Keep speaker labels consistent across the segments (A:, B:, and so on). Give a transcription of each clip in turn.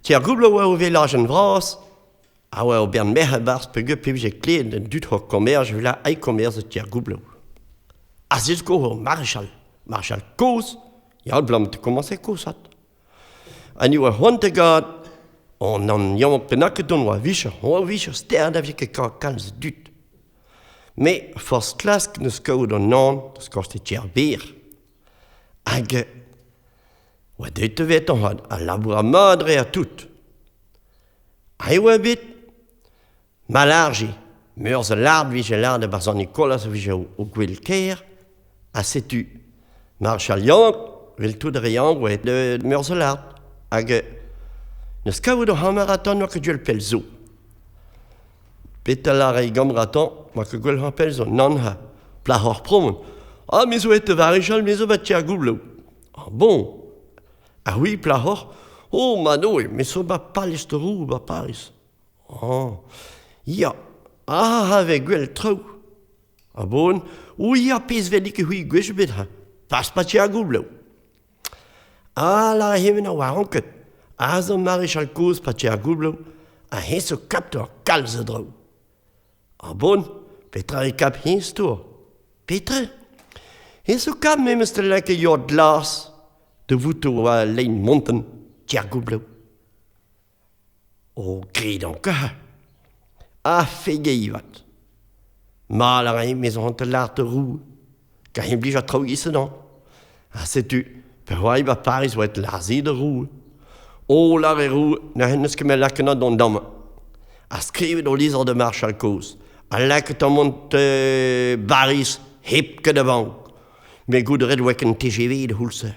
A: Tier gublo au village en vras, a au bern mehebars pege pibje kleden den dut ho commerce villa ei commerce tier gublo. A zis go ho Marshal Koos, ja blam te commencer koosat. En je hontegard, on dan jong penakke doen wa wischer ster dat je kans dut. Mais first class knus go dan non, das kostet tier beer. Age wat dit te weten had, a labora madre a tout. Hij webit malargi, meurs lard wie je lard de Barzan Nicolas wie je au gwilkeer, a setu Marshal Young wil tout de riang ou de meurs lard. Age ne skaou de hamaraton wa que je le pelzo. Petalar e gamraton wa que gwil ha pelzo non ha plahor promon. Ah mais ou et varichal mais ou va tier goublo. Ah bon. Ah oui, plahor. Oh, mano, mais so ba palis de roue, ba palis. Oh, ja. Ah, avec gwell trou. Ah bon, ou ja pes velike hui gwishbit ha. Pas pa tia goublo. Ah, la hemen a waronket. Ah, zo marichal koos pa tia goublo. Ah, hen so kaptor kalze drou. Ah bon, petra e kap hen stour. Petre? Hen so kap memes te leke jord glas. De voeto a lein monten. Tier goublo. O grid an ka. A fege ivat. Mal a reim mes an te lart de roue. Ka hem blij a trau gisedan. A setu, per wai ba Paris oa et larzi de roue. O lar e roue, na hennes ke me lakena don damme. A skrivet o lizar de Marshal Koos. A laket an mont baris hepke de bank. Me goud red weken TGV de hulse.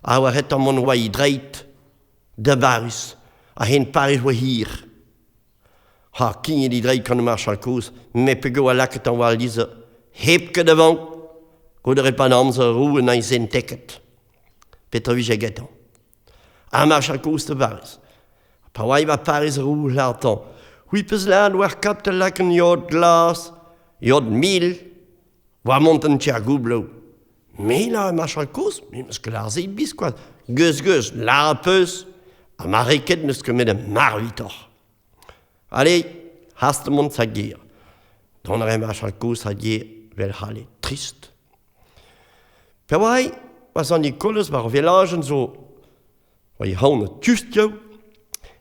A: A oa het an mon wai dreit. De baris, a hen Paris wa hir. Ha, kinje die drei kan de Marshal Koos, me pego a laket an wal lize, hepke devant, go de repan amze roue na zen teket. Petra vi jegetan. A Marshal Koos de baris. Pa wai va Paris roue lartan. Hui pes land war kap te laken jod glas, jod mil, wa monten tier goublo. Me la Marshal Koos, me meske lar zei bis quoi. Geus, lar peus, a mariket neus ket met de marvitor. Allez, hast de mont sa gear. Don re Marshal Koos a gear vel hale trist. Per wai, was an Nicolas war villagen zo, wa i haune just jo,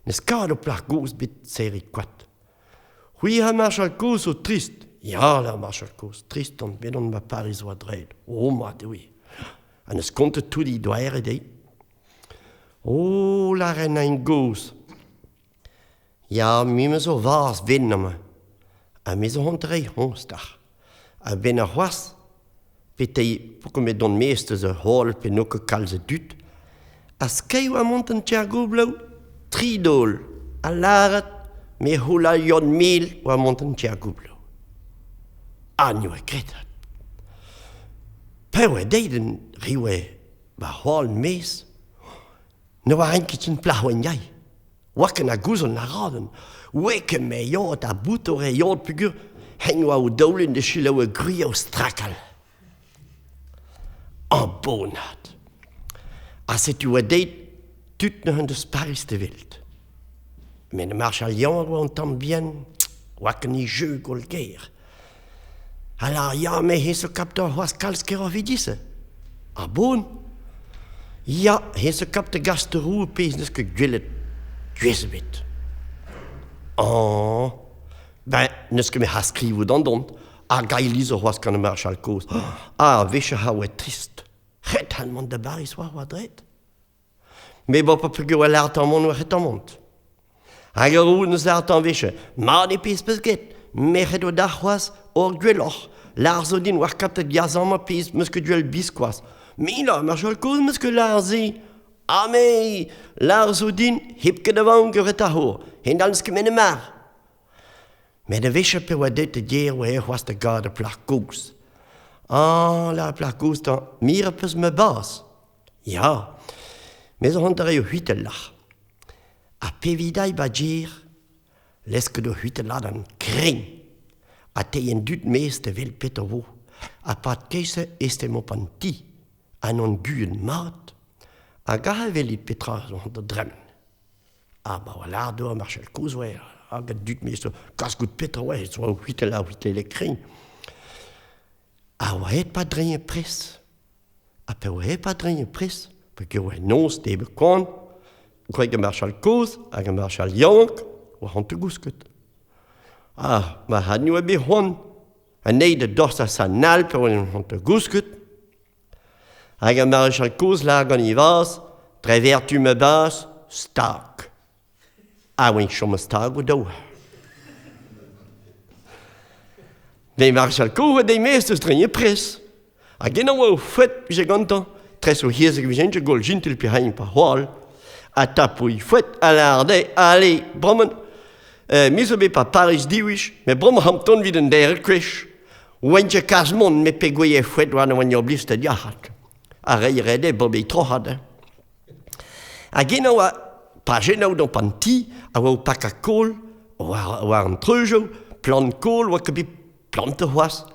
A: nes kado plach goos bit seri kwat. Hui ha Marshal Koos o trist. Ja, la Marshal Koos, trist on bedon ma Paris oa dreid. Oh, ma de oui. An es konte tout di doere dei. Oh, la reine ein goos. Ja, mi me zo vaas vinne me. A me zo honterei honstach. A vinne was. Petei, poke me don meeste ze hol pe noke kalze dut. A skeu a monten tier goublo, 3 dol. A laret, me hula yon mil o a monten tier goublo. A nu e kretat. Pewe deiden riwe ba hol mees. No war ein kitchen plahu en jai. Wakken a gouzel na raden. Weke me jod a boutore jod pugur. Hengo a ou doulen de chile o grio strakal. An bonat. A setu a deit tut ne hun de Paris de wild. Men de Marshal Young o an tam bien. Wakken i jeu golgeer. Ala ja me he so kaptor was kalsker of vidisse. A bon. Ja, he se kap de gast de roue pees neske gwillet dwezebit. Oh, ben, neske me ha skrivo dan dont, a gai lizo was kan de Marshal Koos. Ah, vische hau et trist. Het han man de baris wa dret. Me bo pa pego a lart an mon wa het an mont. A ge roue neus lart an vische, ma de pees pesget, me het o dach was or gwelloch. Lar zo din war kap de gazan ma pees meske gwell biskwas. Mais là, Marshal Koos, meske larzi. Ah, mais, larzo din, hipke de wang geret a ho. Hen danske mene mar. Mais de vische pe wa det te dier wa was de gade plach Koos. Ah, la plach Koos dan, mire pes me bas. Ja, mais on hontere jo huitelach. A pevidai ba dier, leske do huitelach dan kring. A te en dut meeste vil Peter wo. A pat keise este mo pan ti. An on guen mat, a gaha velit petra on de dremmen. Ah, bah voilà, door Marshal Koos, ouais. Ah, gat dut meester, kas goed Peter, ouais, zo huit les kring. Ah, ouais, pas de pres. Ah, pe ouais, pas de pres. Parce que ouais, non, c'était bekend. Kwek Marshal Koos, hag Marshal Jank, ou hant te gousket. Ah, ma had nu be hon. En nee, de dorst sa nalpe, ou hant te gousket. Hag Marshal Koos lag an I vas, trever tu me bas, stark. Ah, oui, je me stark ou dou. De Marshal Koos, de meesters drinje pres. Hag en nou fwet, wie je gantan, tres o hiezig wie jentje gol jintel pi hain pa hwal. A tapouille fouette à l'arde, allez, brommen. Mis be pa Paris diwish, mais brom Hampton vid en der kwish. Wentje kasmon me pegoye fouette wan wan yo bliste diahat. A rei rede bobe trohad. A geno a pa geno don panti, a wa pak a kol, wa an treujo, plan kol, wa kebi plante was.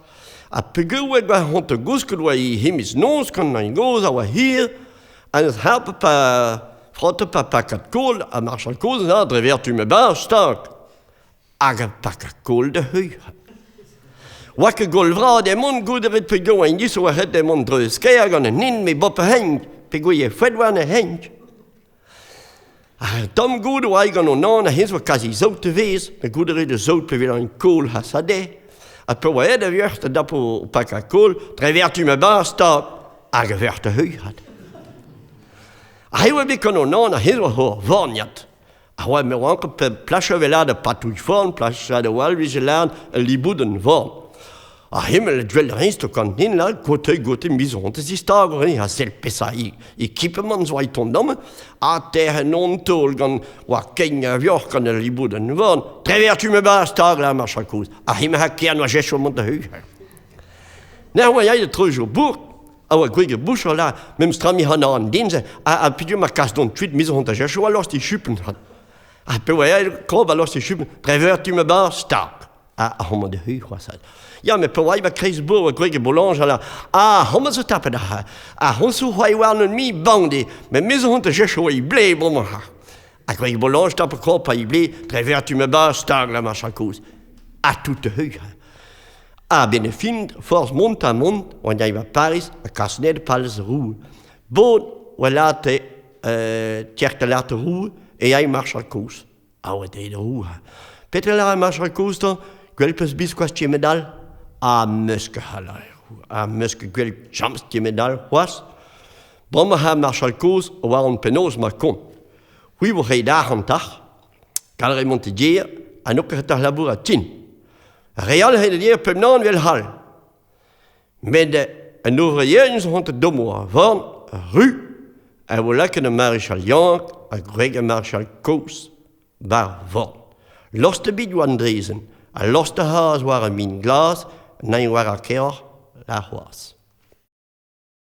A: A pege wa hont a gouskel wa I himis nons kan na goz a wa hier, an het helpe pa frotte pa pakat kool, a Marshal Koos, na, drever tu me bar, stark. Hag a pakat kool de hui. Wak gol vra, de mon gouderet pe go en gis o a het de mon dreuske, hag an en nin me boppe heng, pe go ye fedwan e heng. A dom goud o hag an o nan, a hens wa kazi zout te vez, me gouderet de zout pe vil an kool ha sa de. A pe wa ed a vieurt a dap o pakat kool, drever tu me bar, stark. Hag a vert de hui had. Hij was bij kon on a heel hoor vornjat. Hij me wanke pe plasje velade patouille vorn, plasje de walvigelade, een libouden vorn. A himmel dwel reinst kan hin la gote mizonte si stager ha sel pesa I kippeman zo I ton domme. A terre non tol gan wa kenja vjork kan een libouden vorn. Trever tu me ba stag la Marshal Koos. A himmel ha kern wa jesho mont de hu. Nou wa jij de treujo boek. Ah ouais, gwege boucher là, même strami hana an dinze, a pidu ma kas don tweet mise honta jesho alors sti chupen hat. A pe ouais, krob alors sti chupen, trever tu me bar stark. A homo de hu croisad. Ja, me pe ouais va kreis bo gwege bolange là. A homo zo tape da. A honsu ouais warn mi bande, mais mise honta jesho I blé bon ha. A gwege bolange tape krob pa I blé, trever tu me bar stark la Marshal Koos. A toute hu. A benefind, force mont a mont, on y va Paris, a kasned pals roue. Bon, ou late, tierk de late roue, et y Marshal Koos. A ouais, de roue. Petre la Marshal Koos, gwelpes bis quoi sti medal? A muske halai. A muske gwelp jams sti medal, was? Bromme ha Marshal Koos, o war on penos ma kon. Hui wo rei da hantach, kalre montigier, an ook het labour a tin. Real hele dier pep nan wel hal. Met een ouvrier zo hont het domo van ru. En we lekker de Marshal Jank, a grege Marshal Koos, bar van. Loste bid wan drezen, a loste haas waren min glas, en een waren keer la hoas.